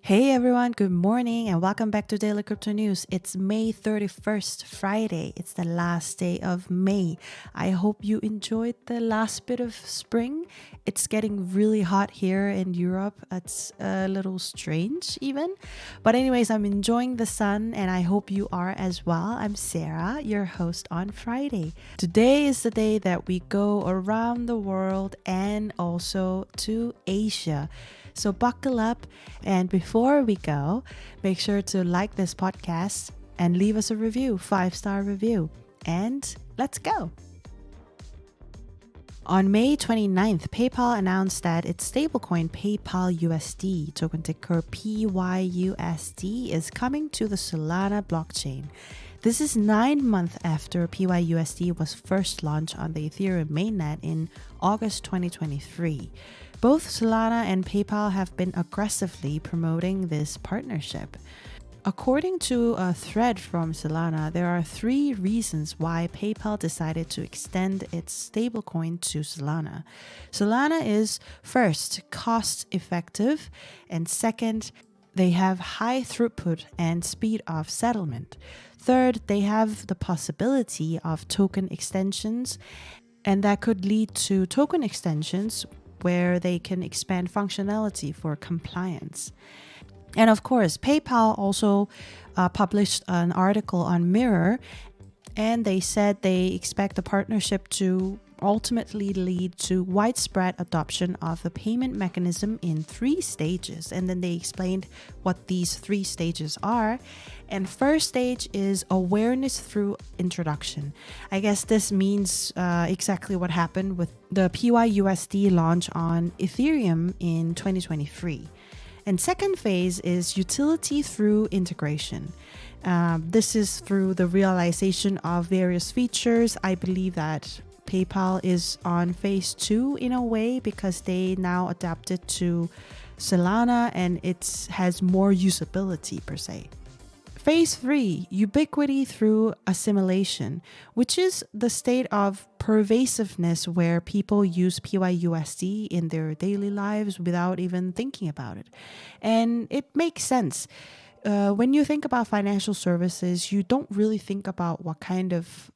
Hey everyone, good morning and welcome back to Daily Crypto News. It's May 31st, Friday. It's the last day of May. I hope you enjoyed the last bit of spring. It's getting really hot here in Europe. It's a little strange even. But anyways, I'm enjoying the sun and I hope you are as well. I'm Sarah, your host on Friday. Today is the day that we go around the world and also to Asia. So buckle up, and before we go, make sure to like this podcast and leave us a review, 5-star review. And let's go. On May 29th, PayPal announced that its stablecoin PYUSD, token ticker PYUSD, is coming to the Solana blockchain. This is 9 months after PYUSD was first launched on the Ethereum mainnet in August 2023. Both Solana and PayPal have been aggressively promoting this partnership. According to a thread from Solana, there are 3 reasons why PayPal decided to extend its stablecoin to Solana. Solana is, first, cost-effective, and second, they have high throughput and speed of settlement. Third, they have the possibility of token extensions, and that could lead to token extensions where they can expand functionality for compliance. And of course, PayPal also published an article on Mirror, and they said they expect the partnership to ultimately lead to widespread adoption of the payment mechanism in 3 stages. And then they explained what these 3 stages are. And first stage is awareness through introduction. I guess this means exactly what happened with the PYUSD launch on Ethereum in 2023. And second phase is utility through integration. This is through the realization of various features. I believe that PayPal is on phase 2 in a way because they now adapted to Solana and it has more usability per se. Phase 3, ubiquity through assimilation, which is the state of pervasiveness where people use PYUSD in their daily lives without even thinking about it. And it makes sense. When you think about financial services, you don't really think about what kind of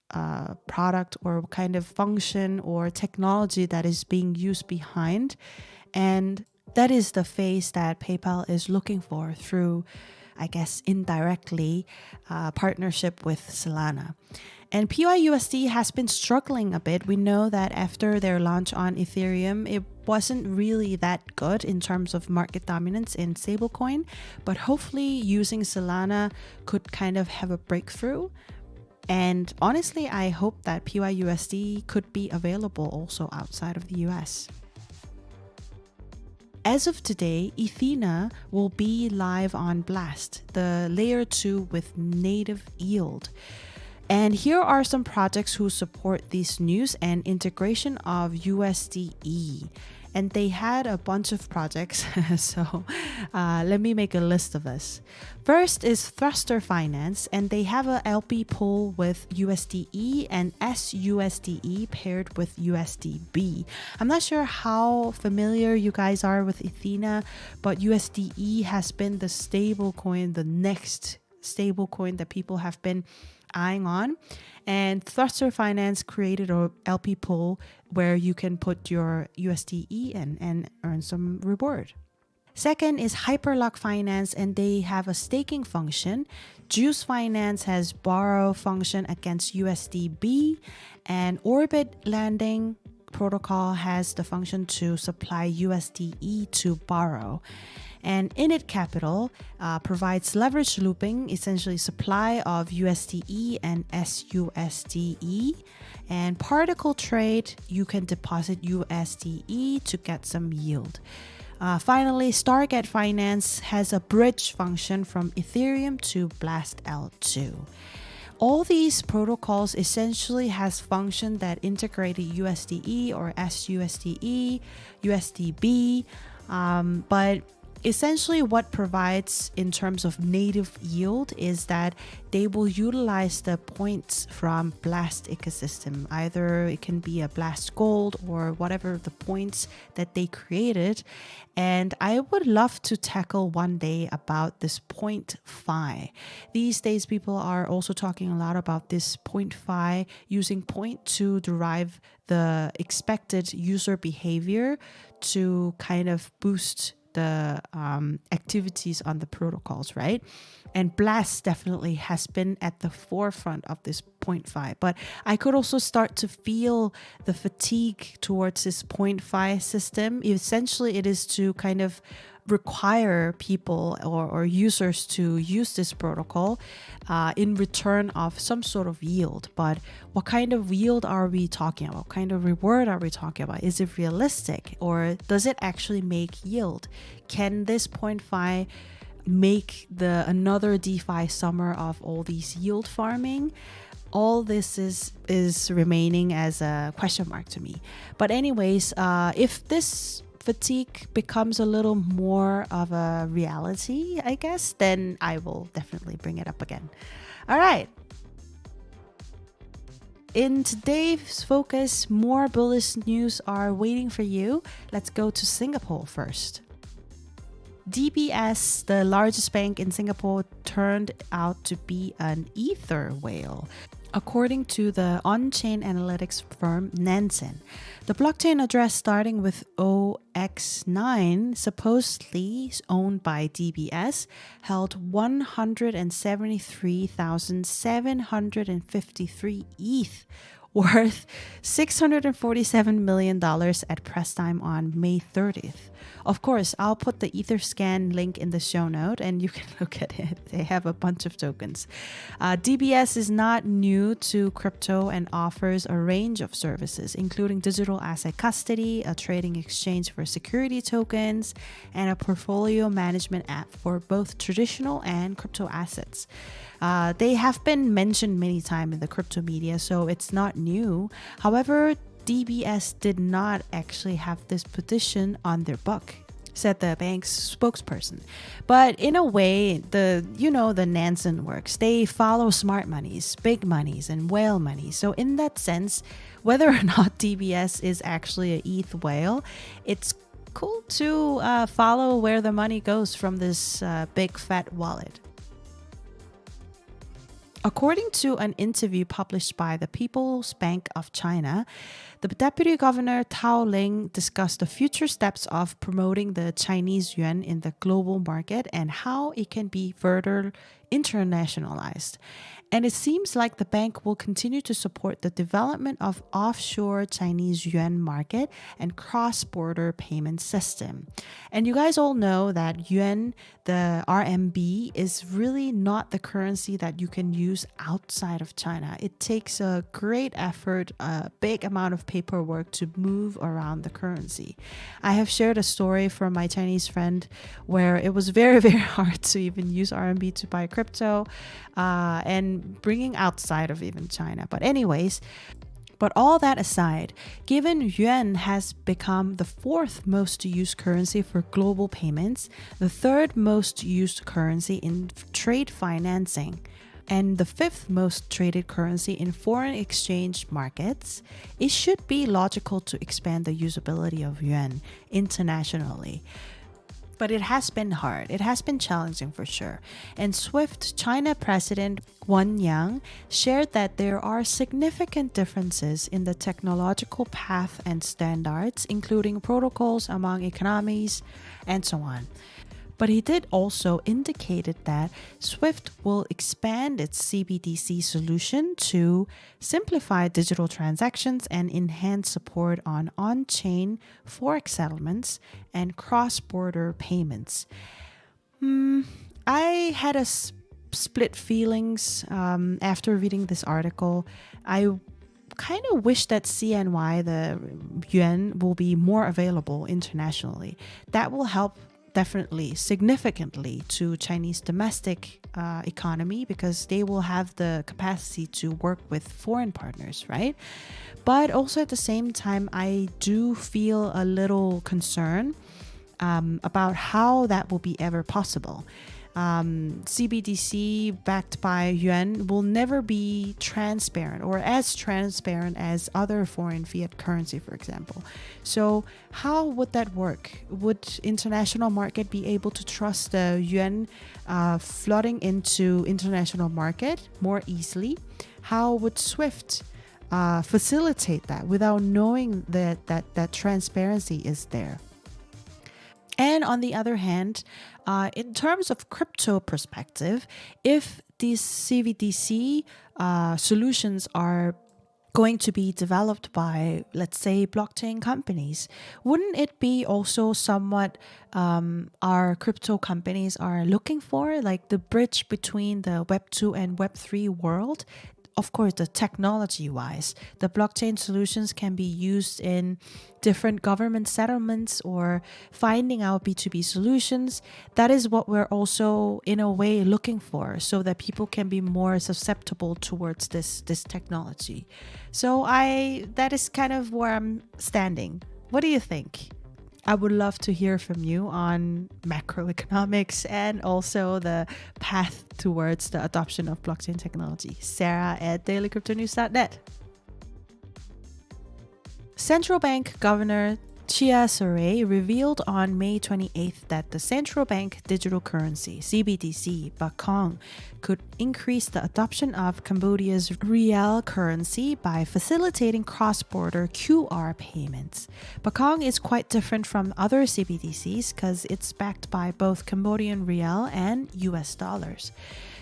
product or what kind of function or technology that is being used behind. And that is the phase that PayPal is looking for through, I guess, indirectly partnership with Solana. And PYUSD has been struggling a bit. We know that after their launch on Ethereum, it wasn't really that good in terms of market dominance in stablecoin, but hopefully using Solana could kind of have a breakthrough. And honestly, I hope that PYUSD could be available also outside of the US. As of today, Ethena will be live on Blast, the layer 2 with native yield. And here are some projects who support this news and integration of USDe. And they had a bunch of projects, so let me make a list of this. First is Thruster Finance, and they have a LP pool with USDe and SUSDe paired with USDB. I'm not sure how familiar you guys are with Ethena, but USDe has been the stable coin, the next stable coin that people have been eyeing on. And Thruster Finance created a LP pool where you can put your USDe in and earn some reward. Second is Hyperlock Finance, and they have a staking function. Juice Finance has borrow function against USDB, and Orbit Landing Protocol has the function to supply USDe to borrow. And Init Capital provides leverage looping, essentially supply of USDe and SUSDe. And Particle Trade, you can deposit USDe to get some yield. Finally, Stargate Finance has a bridge function from Ethereum to Blast L2. All these protocols essentially has function that integrated USDe or SUSDe, USDB, but essentially what provides in terms of native yield is that they will utilize the points from Blast ecosystem. Either it can be a Blast Gold or whatever the points that they created. And I would love to tackle one day about this point phi. These days, people are also talking a lot about this point phi, using point to derive the expected user behavior to kind of boost the activities on the protocols, right? And Blast definitely has been at the forefront of this point phi, but I could also start to feel the fatigue towards this point phi system. Essentially, it is to kind of require people or users to use this protocol in return of some sort of yield. But what kind of yield are we talking about? What kind of reward are we talking about? Is it realistic, or does it actually make yield? Can this point phi make another DeFi summer of all these yield farming? All this is remaining as a question mark to me. But anyways, if this fatigue becomes a little more of a reality, I guess, then I will definitely bring it up again. All right. In today's focus, more bullish news are waiting for you. Let's go to Singapore first. DBS, the largest bank in Singapore, turned out to be an ether whale. According to the on-chain analytics firm Nanse, the blockchain address starting with OX9, supposedly owned by DBS, held 173,753 ETH, worth $647 million at press time on May 30th. Of course, I'll put the Etherscan link in the show note and you can look at it. They have a bunch of tokens. DBS is not new to crypto and offers a range of services, including digital asset custody, a trading exchange for security tokens, and a portfolio management app for both traditional and crypto assets. They have been mentioned many times in the crypto media, so it's not new. However, DBS did not actually have this position on their book, said the bank's spokesperson. But in a way, the Nanse works. They follow smart monies, big monies, and whale money. So in that sense, whether or not DBS is actually an ETH whale, it's cool to follow where the money goes from this big fat wallet. According to an interview published by the People's Bank of China, the Deputy Governor Tao Ling discussed the future steps of promoting the Chinese yuan in the global market and how it can be further internationalized. And it seems like the bank will continue to support the development of offshore Chinese yuan market and cross-border payment system. And you guys all know that yuan, the RMB, is really not the currency that you can use outside of China. It takes a great effort, a big amount of paperwork to move around the currency. I have shared a story from my Chinese friend where it was very, very hard to even use RMB to buy crypto and bringing outside of even China. But anyways, but all that aside, given yuan has become the fourth most used currency for global payments, the third most used currency in trade financing, and the fifth most traded currency in foreign exchange markets, it should be logical to expand the usability of yuan internationally. But it has been hard. It has been challenging for sure. And SWIFT China President Wang Yang shared that there are significant differences in the technological path and standards, including protocols among economies and so on. But he did also indicated that SWIFT will expand its CBDC solution to simplify digital transactions and enhance support on-chain forex settlements and cross-border payments. I had a split feelings after reading this article. I kind of wish that CNY, the yuan, will be more available internationally. That will help definitely significantly to Chinese domestic economy because they will have the capacity to work with foreign partners, right? But also at the same time, I do feel a little concern about how that will be ever possible. CBDC backed by yuan will never be transparent or as transparent as other foreign fiat currency, for example. So how would that work? Would international market be able to trust the yuan flooding into international market more easily? How would SWIFT facilitate that without knowing that transparency is there? And on the other hand, in terms of crypto perspective, if these CBDC solutions are going to be developed by, let's say, blockchain companies, wouldn't it be also somewhat our crypto companies are looking for, like the bridge between the Web 2 and Web 3 world? Of course, the technology-wise, the blockchain solutions can be used in different government settlements or finding out B2B solutions. That is what we're also, in a way, looking for, so that people can be more susceptible towards this technology. So that is kind of where I'm standing. What do you think? I would love to hear from you on macroeconomics and also the path towards the adoption of blockchain technology. Sarah at dailycryptonews.net. Central Bank Governor Chia Soray revealed on May 28th that the central bank digital currency, CBDC, Bakong, could increase the adoption of Cambodia's real currency by facilitating cross-border QR payments. Bakong is quite different from other CBDCs because it's backed by both Cambodian real and US dollars.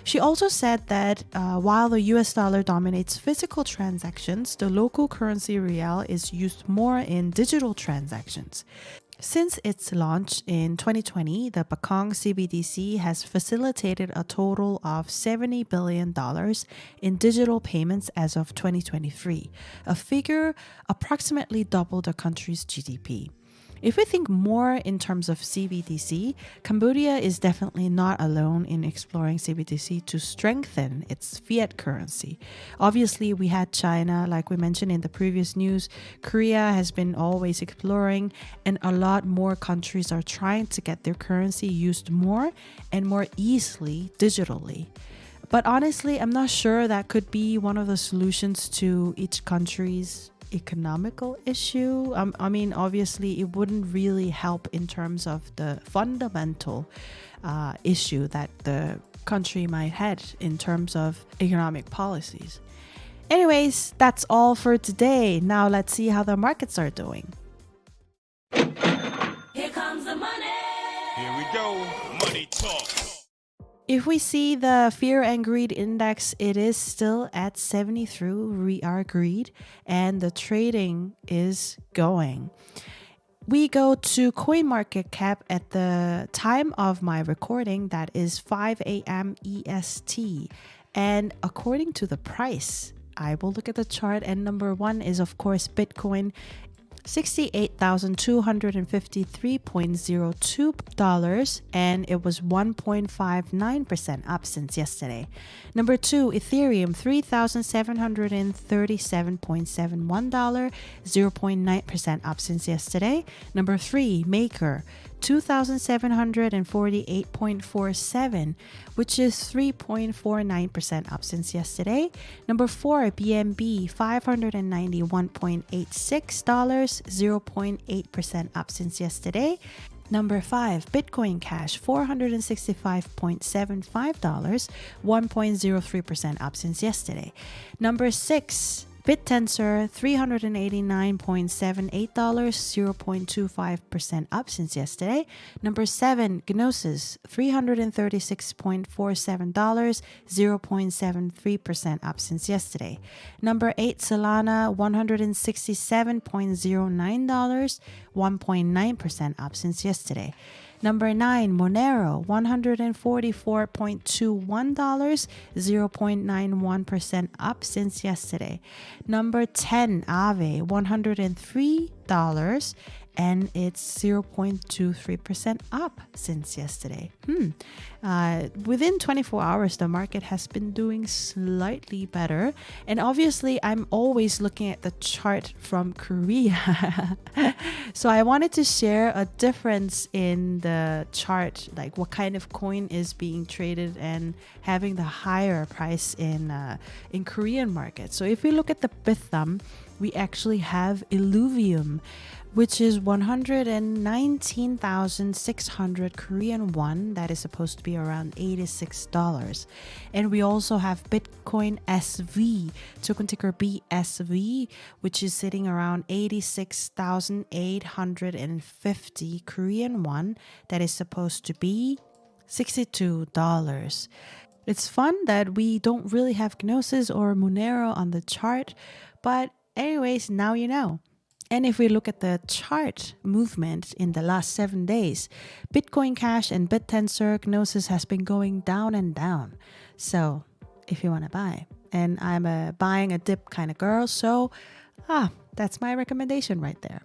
She also said that while the US dollar dominates physical transactions, the local currency real is used more in digital transactions. Since its launch in 2020, the Bakong CBDC has facilitated a total of $70 billion in digital payments as of 2023, a figure approximately double the country's GDP. If we think more in terms of CBDC, Cambodia is definitely not alone in exploring CBDC to strengthen its fiat currency. Obviously, we had China, like we mentioned in the previous news. Korea has been always exploring, and a lot more countries are trying to get their currency used more and more easily digitally. But honestly, I'm not sure that could be one of the solutions to each country's economical issue. I mean, obviously, it wouldn't really help in terms of the fundamental issue that the country might have in terms of economic policies. Anyways, that's all for today. Now let's see how the markets are doing. Here comes the money. Here we go. Money talk. If we see the fear and greed index, it is still at 73. We are greed and the trading is going. We go to CoinMarketCap at the time of my recording, that is 5 a.m. EST. And according to the price, I will look at the chart, and number one is of course Bitcoin, $68,253.02, and it was 1.59% up since yesterday. Number two, Ethereum, $3,737.71, 0.9% up since yesterday. Number three, Maker, $2,748.47, which is 3.49% up since yesterday. Number four, BNB, $591.86, 0.8% up since yesterday. Number five, Bitcoin Cash, $465.75, 1.03% up since yesterday. Number six, BitTensor, $389.78, 0.25% up since yesterday. Number seven, Gnosis, $336.47, 0.73% up since yesterday. Number eight, Solana, $167.09, 1.9% up since yesterday. Number nine, Monero, $144.21, 0.91% up since yesterday. Number 10, Aave, $103 and it's 0.23% up since yesterday. Within 24 hours, the market has been doing slightly better. And obviously, I'm always looking at the chart from Korea. So I wanted to share a difference in the chart, like what kind of coin is being traded and having the higher price in Korean market. So if we look at the Bitham, we actually have Illuvium, which is 119,600 Korean won. That is supposed to be around $86. And we also have Bitcoin SV, token ticker BSV, which is sitting around 86,850 Korean won. That is supposed to be $62. It's fun that we don't really have Gnosis or Monero on the chart, but anyways, now you know. And if we look at the chart movement in the last 7 days, Bitcoin Cash and BitTensor Gnosis has been going down and down. So if you want to buy, and I'm a buying a dip kind of girl, so that's my recommendation right there.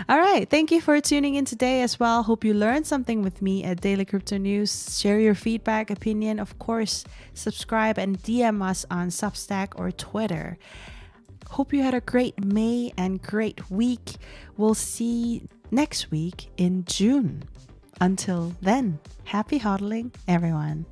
All right. Thank you for tuning in today as well. Hope you learned something with me at Daily Crypto News. Share your feedback, opinion. Of course, subscribe and DM us on Substack or Twitter. Hope you had a great May and great week. We'll see next week in June. Until then, happy hodling, everyone.